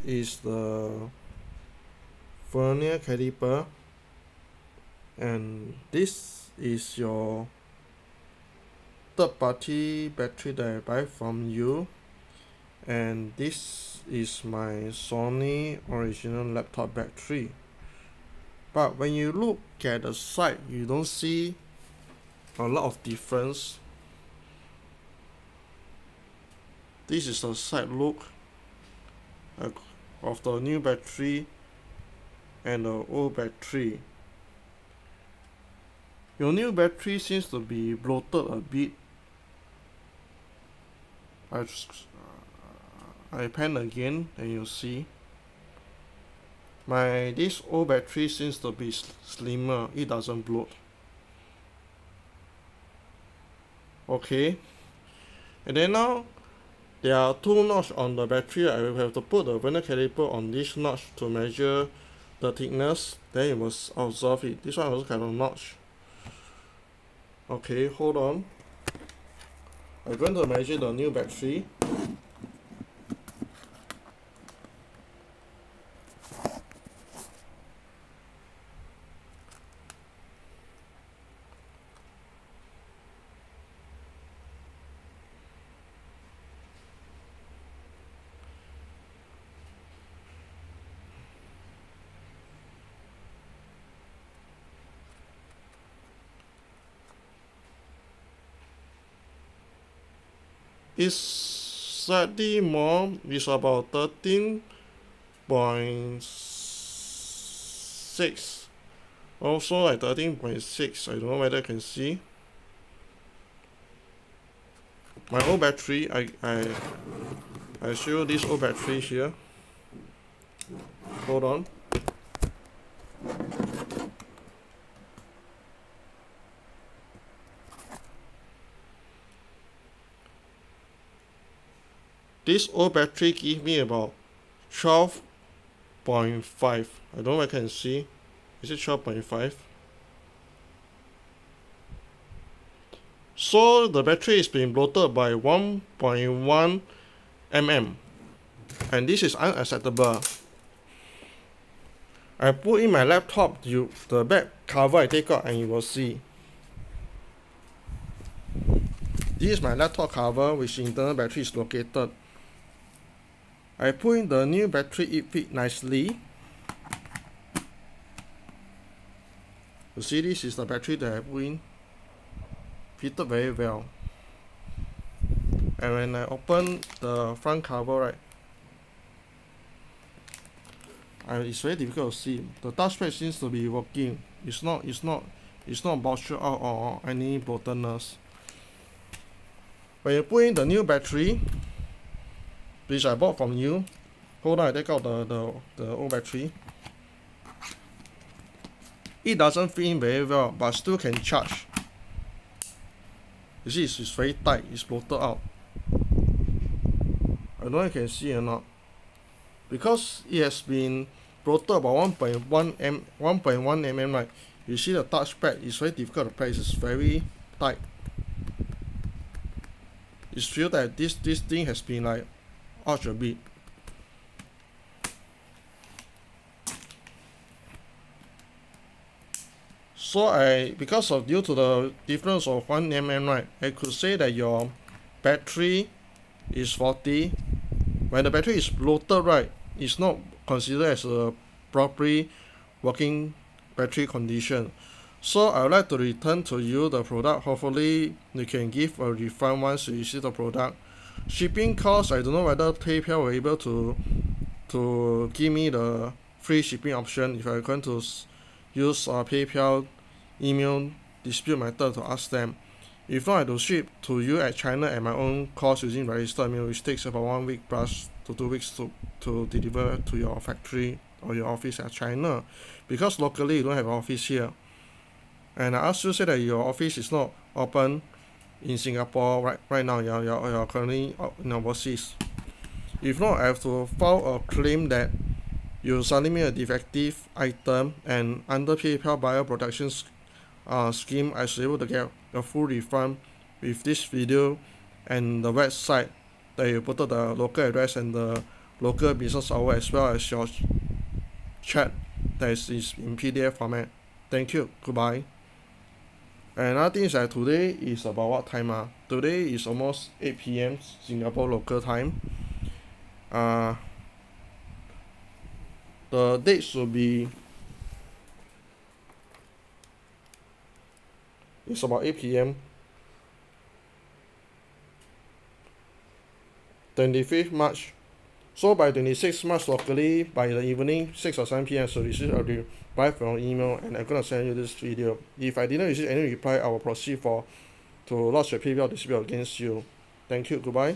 is the vernier caliper, and this is your third-party battery that I buy from you, and this is my Sony original laptop battery. But when you look at the side, you don't see a lot of difference. This is the side look of the new battery and the old battery. Your new battery seems to be bloated a bit. I pan again and you see this old battery seems to be slimmer. It doesn't bloat. Okay, and then now there are two notches on the battery. I will have to put the vernier caliper on this notch to measure the thickness, then you must observe it. This one also kind of notch. Okay, hold on. I'm going to measure the new battery. It's slightly more. It's about 13.6. Also like 13.6. I don't know whether I can see. My old battery, I show you this old battery here. Hold on. This old battery gives me about 12.5. I don't know if I can see. Is it 12.5? So the battery is being bloated by 1.1 mm. And this is unacceptable. I put in my laptop, the back cover I take out and you will see. This is my laptop cover which internal battery is located. I put in the new battery, it fit nicely. You see, this is the battery that I put in. Fitted very well. And when I open the front cover, right, it's very difficult to see. The touchpad seems to be working. It's not bulged out or any bloatedness. When you put in the new battery, which I bought from you. Hold on, I take out the old battery. It doesn't fit in very well, but still can charge. You see, it's very tight, it's bloated out. I don't know if you can see or not. Because it has been bloated about 1.1 mm, right? You see the touchpad is very difficult to press, it's very tight. It's feel that this thing has been like arch a bit. So due to the difference of 1 mm, right, I could say that your battery is faulty. When the battery is bloated, right, it's not considered as a properly working battery condition. So I would like to return to you the product. Hopefully you can give a refund once you receive the product. Shipping cost, I don't know whether PayPal will be able to give me the free shipping option if I'm going to use PayPal email dispute method to ask them. If not, I will ship to you at China at my own cost using registered mail, which takes about 1 week plus to 2 weeks to deliver to your factory or your office at China, because locally you don't have an office here. And I also say that your office is not open in Singapore right now. You're currently in overseas. If not, I have to file a claim that you selling me a defective item, and under PayPal buyer protection scheme, I should be able to get a full refund with this video and the website that you put the local address and the local business hour as well as your chat that is in PDF format. Thank you. Goodbye. And another thing is that today is about what time? Today is almost 8 p.m. Singapore local time. The date should be, it's about 8 p.m. 25th March. So by 26th March locally, by the evening 6 or 7 p.m. I should receive a reply from your email, and I'm gonna send you this video. If I didn't receive any reply, I will proceed to lodge a PayPal dispute against you. Thank you. Goodbye.